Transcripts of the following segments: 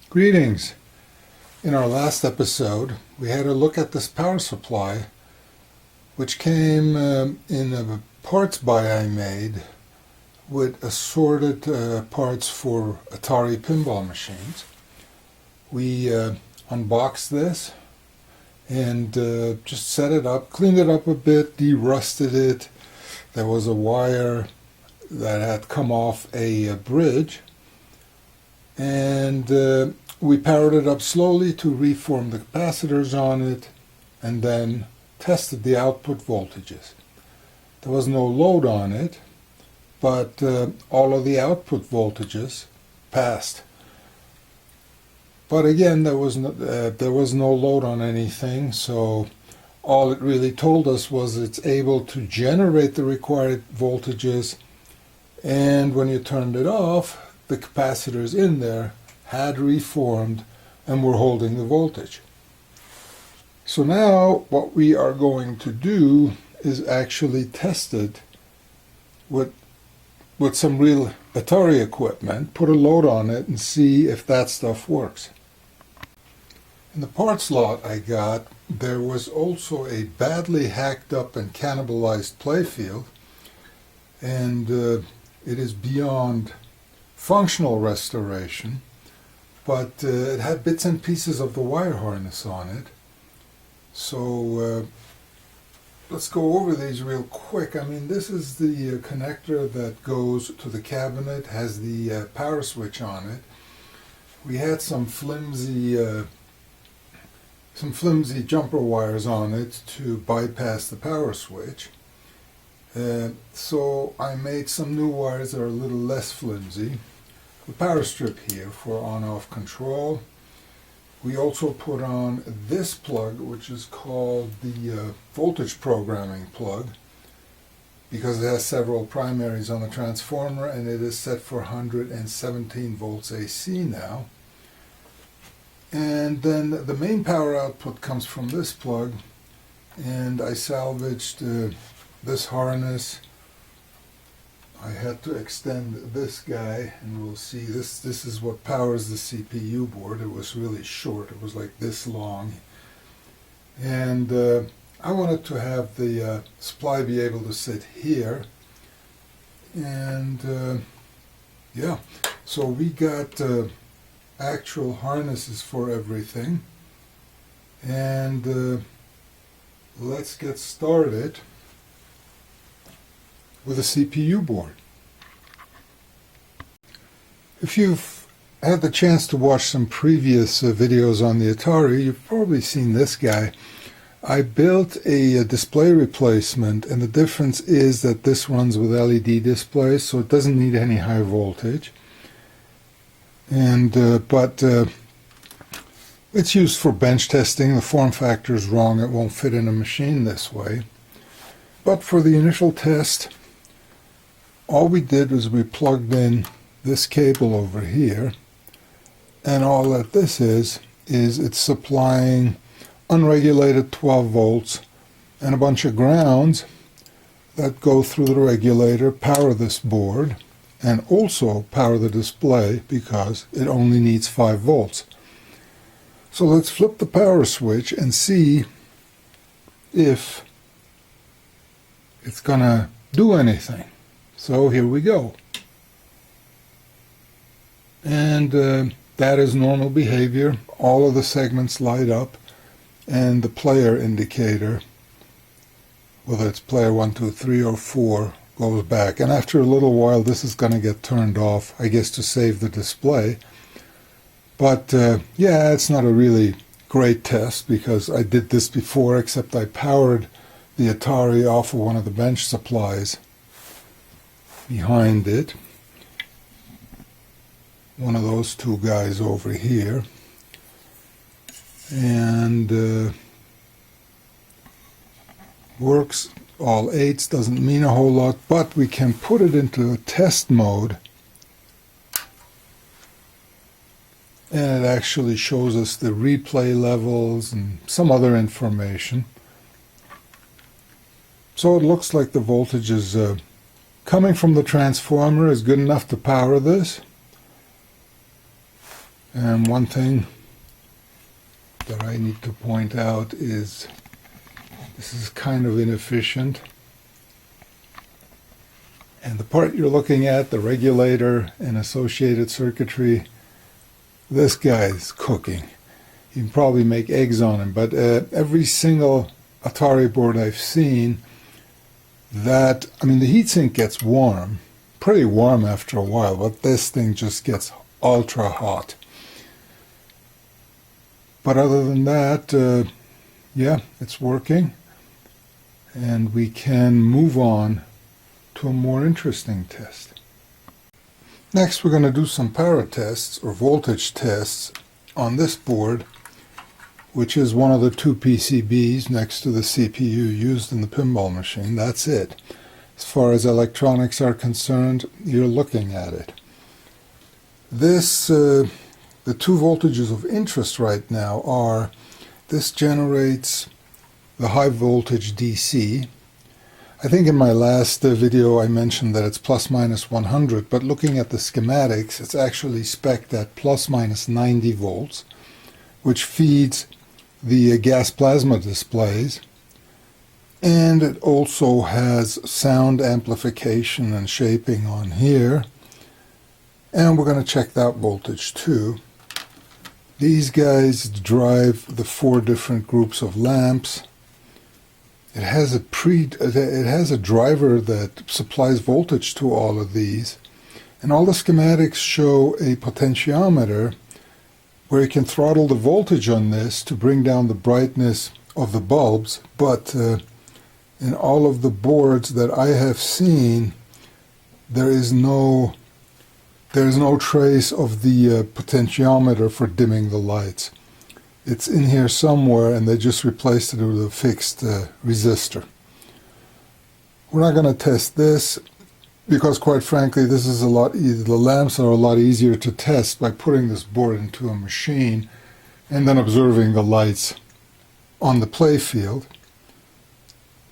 Greetings. In our last episode, we had a look at this power supply, which came in a parts buy I made with assorted parts for Atari Pinball machines. We unboxed this and just set it up, cleaned it up a bit, de-rusted it. There was a wire that had come off a bridge, and we powered it up slowly to reform the capacitors on it, and then tested the output voltages. There was no load on it, but all of the output voltages passed. But again, there was no load on anything, so all it really told us was it's able to generate the required voltages, and when you turned it off, the capacitors in there had reformed and were holding the voltage. So now what we are going to do is actually test it with some real Atari equipment, put a load on it and see if that stuff works. In the parts lot I got, there was also a badly hacked up and cannibalized playfield, and it is beyond functional restoration, but it had bits and pieces of the wire harness on it. So let's go over these real quick. I mean, this is the connector that goes to the cabinet, has the power switch on it. We had some flimsy jumper wires on it to bypass the power switch. So I made some new wires that are a little less flimsy. A power strip here for on-off control. We also put on this plug, which is called the voltage programming plug, because it has several primaries on the transformer, and it is set for 117 volts AC now. And then the main power output comes from this plug, and I salvaged this harness. I had to extend this guy, and we'll see this is what powers the CPU board. It was really short, it was like this long, and I wanted to have the supply be able to sit here, and yeah, so we got actual harnesses for everything, and let's get started with a CPU board. If you've had the chance to watch some previous videos on the Atari, you've probably seen this guy. I built a display replacement, and the difference is that this runs with LED displays, so it doesn't need any high voltage. And but it's used for bench testing. The form factor is wrong. It won't fit in a machine this way. But for the initial test, all we did was we plugged in this cable over here, and all that this is it's supplying unregulated 12 volts and a bunch of grounds that go through the regulator, power this board, and also power the display because it only needs 5 volts. So let's flip the power switch and see if it's gonna do anything. So here we go. And that is normal behavior. All of the segments light up, and the player indicator, whether it's player 1, 2, 3, or 4, goes back. And after a little while, this is going to get turned off, I guess, to save the display. But yeah, it's not a really great test because I did this before, except I powered the Atari off of one of the bench supplies behind it. One of those two guys over here. And works all 8s, doesn't mean a whole lot, but we can put it into a test mode, and it actually shows us the replay levels and some other information. So it looks like the voltage is coming from the transformer is good enough to power this. And one thing that I need to point out is this is kind of inefficient. And the part you're looking at, the regulator and associated circuitry, this guy's cooking. You can probably make eggs on him, but every single Atari board I've seen, the heatsink gets warm, pretty warm after a while, but this thing just gets ultra hot. But other than that, yeah, it's working, and we can move on to a more interesting test. Next, we're going to do some power tests or voltage tests on this board, which is one of the two PCBs next to the CPU used in the pinball machine. That's it. As far as electronics are concerned, you're looking at it. The two voltages of interest right now are, this generates the high voltage DC. I think in my last video I mentioned that it's plus minus 100, but looking at the schematics, it's actually spec'd at plus minus 90 volts, which feeds the gas plasma displays, and it also has sound amplification and shaping on here, and we're going to check that voltage too. These guys drive the 4 different groups of lamps. It has a driver that supplies voltage to all of these, and all the schematics show a potentiometer where you can throttle the voltage on this to bring down the brightness of the bulbs, but in all of the boards that I have seen, there is no trace of the potentiometer for dimming the lights. It's in here somewhere, and they just replaced it with a fixed resistor. We're not going to test this because, quite frankly, this is the lamps are a lot easier to test by putting this board into a machine and then observing the lights on the play field.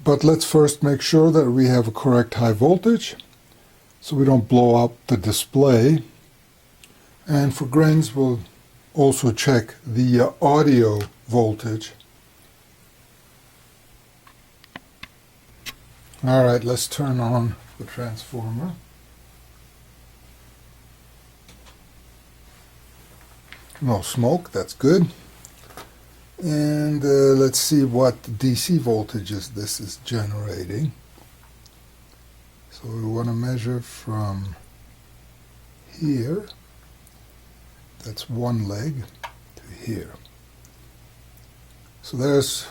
But let's first make sure that we have a correct high voltage so we don't blow up the display. And for grins, we'll also check the audio voltage. Alright, let's turn on the transformer. No smoke, that's good. And let's see what DC voltages this is generating. So we want to measure from here, that's one leg, to here. So there's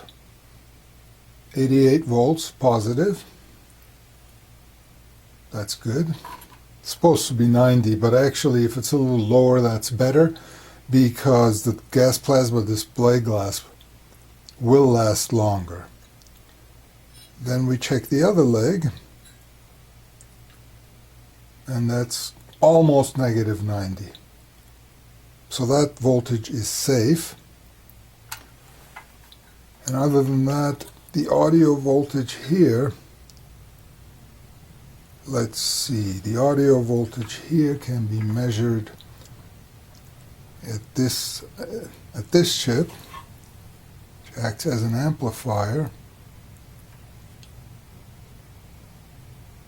88 volts positive. That's good. It's supposed to be 90, but actually if it's a little lower, that's better, because the gas plasma display glass will last longer. Then we check the other leg, and that's almost negative 90. So that voltage is safe. And other than that, the audio voltage here, let's see, the audio voltage here can be measured at this chip, which acts as an amplifier,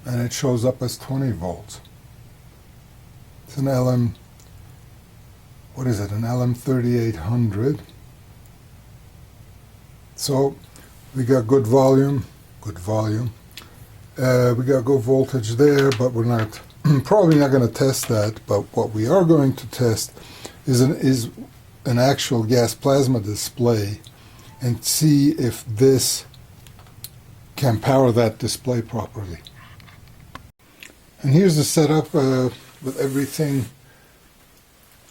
and it shows up as 20 volts. It's an LM, what is it, an LM3800. So we got good volume. We got good voltage there, but we're not probably not going to test that. But what we are going to test is an actual gas plasma display and see if this can power that display properly. And here's the setup with everything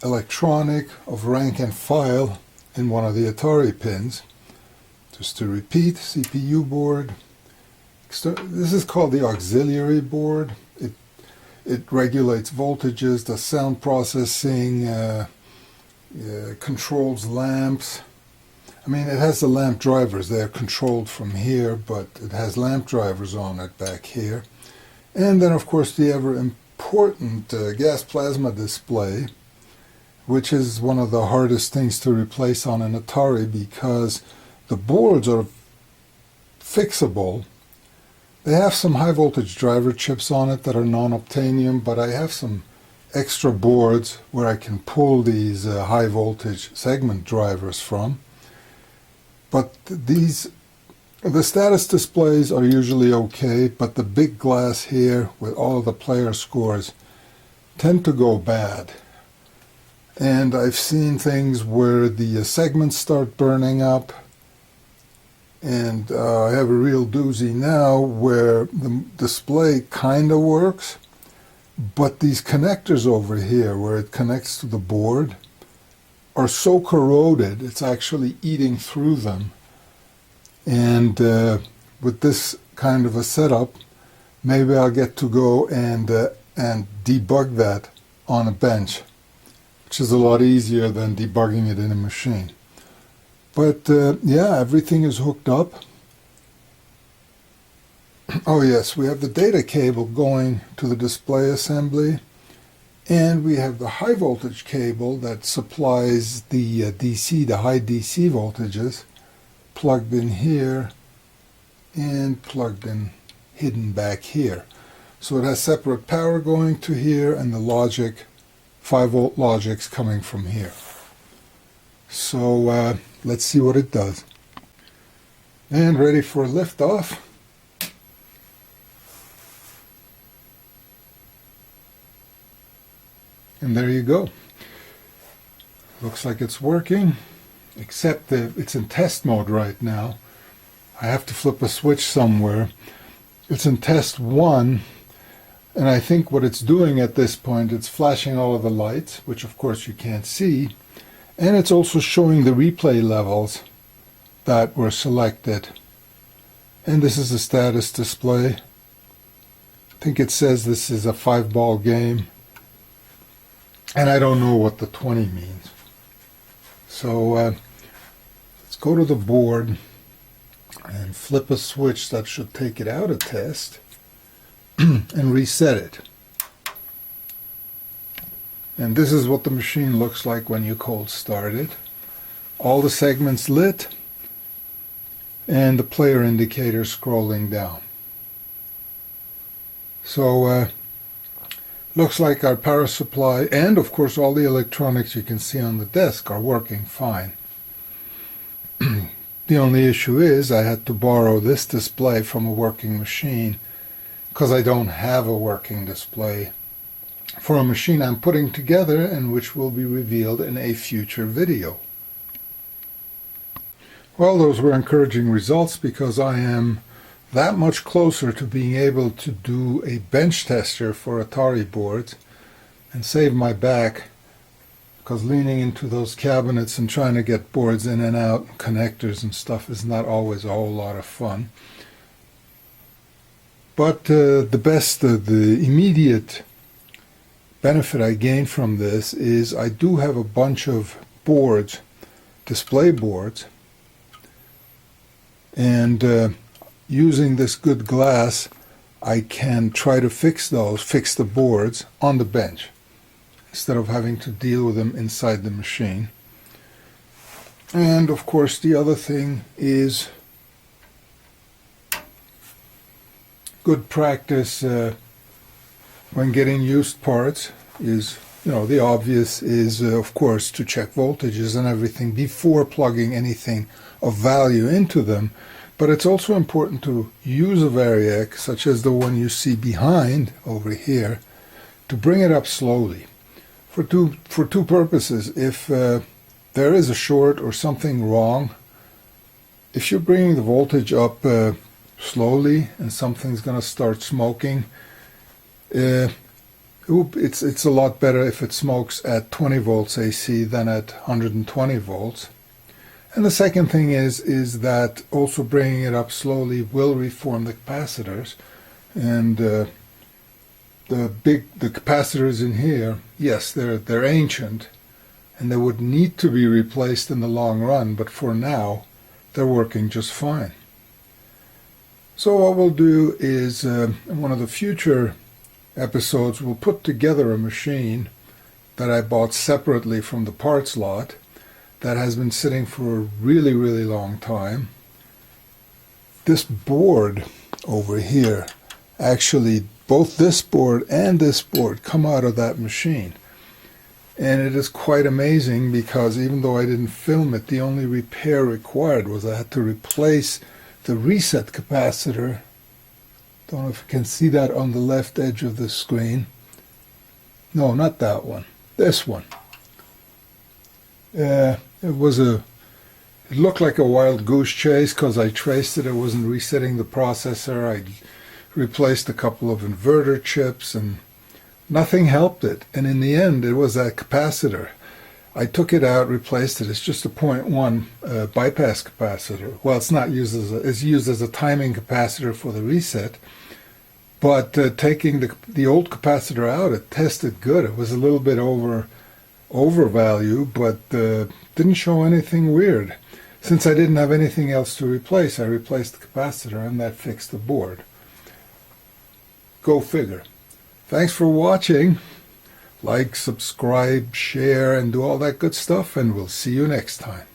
electronic of rank and file in one of the Atari pins. Just to repeat, CPU board. This is called the auxiliary board. It regulates voltages, does sound processing, controls lamps. I mean, it has the lamp drivers. They're controlled from here, but it has lamp drivers on it back here. And then, of course, the ever important gas plasma display, which is one of the hardest things to replace on an Atari because the boards are fixable. They have some high voltage driver chips on it that are non-obtainium, but I have some extra boards where I can pull these high voltage segment drivers from. But the status displays are usually okay, but the big glass here with all of the player scores tend to go bad. And I've seen things where the segments start burning up, and I have a real doozy now where the display kind of works, but these connectors over here where it connects to the board are so corroded it's actually eating through them. And with this kind of a setup, maybe I'll get to go and debug that on a bench, which is a lot easier than debugging it in a machine. But yeah, everything is hooked up. Oh yes, we have the data cable going to the display assembly, and we have the high voltage cable that supplies the DC, the high DC voltages, plugged in here and plugged in, hidden back here. So it has separate power going to here and the logic, 5-volt logics coming from here. So let's see what it does. And ready for liftoff. And there you go. Looks like it's working, except that it's in test mode right now. I have to flip a switch somewhere. It's in test 1, and I think what it's doing at this point, it's flashing all of the lights, which of course you can't see, and it's also showing the replay levels that were selected. And this is the status display. I think it says this is a 5-ball game, and I don't know what the 20 means. So let's go to the board and flip a switch that should take it out of test and reset it. And this is what the machine looks like when you cold start it. All the segments lit and the player indicator scrolling down. So looks like our power supply and of course all the electronics you can see on the desk are working fine. The only issue is I had to borrow this display from a working machine because I don't have a working display for a machine I'm putting together and which will be revealed in a future video. Well, those were encouraging results because I am that much closer to being able to do a bench tester for Atari boards and save my back, because leaning into those cabinets and trying to get boards in and out, connectors and stuff is not always a whole lot of fun. But the immediate benefit I gain from this is I do have a bunch of boards, display boards, and using this good glass, I can try to fix the boards on the bench, instead of having to deal with them inside the machine. And of course the other thing is good practice when getting used parts is, the obvious is of course to check voltages and everything before plugging anything of value into them. But it's also important to use a variac, such as the one you see behind over here, to bring it up slowly. For two purposes. If there is a short or something wrong, if you're bringing the voltage up slowly and something's going to start smoking, it's a lot better if it smokes at 20 volts AC than at 120 volts. And the second thing is that also bringing it up slowly will reform the capacitors. And the capacitors in here, yes, they're ancient, and they would need to be replaced in the long run, but for now, they're working just fine. So what we'll do is, in one of the future episodes, we'll put together a machine that I bought separately from the parts lot that has been sitting for a really, really long time. This board over here, actually both this board and this board come out of that machine. And it is quite amazing because even though I didn't film it, the only repair required was I had to replace the reset capacitor. Don't know if you can see that on the left edge of the screen. No, not that one. This one. It looked like a wild goose chase because I traced it. It wasn't resetting the processor. I replaced a couple of inverter chips and nothing helped it. And in the end, it was that capacitor. I took it out, replaced it. It's just a 0.1 bypass capacitor. Well, it's not used as it's used as a timing capacitor for the reset. But taking the old capacitor out, it tested good. It was a little bit over value, but didn't show anything weird. Since I didn't have anything else to replace, I replaced the capacitor, and that fixed the board. Go figure. Thanks for watching. Like, subscribe, share, and do all that good stuff, and we'll see you next time.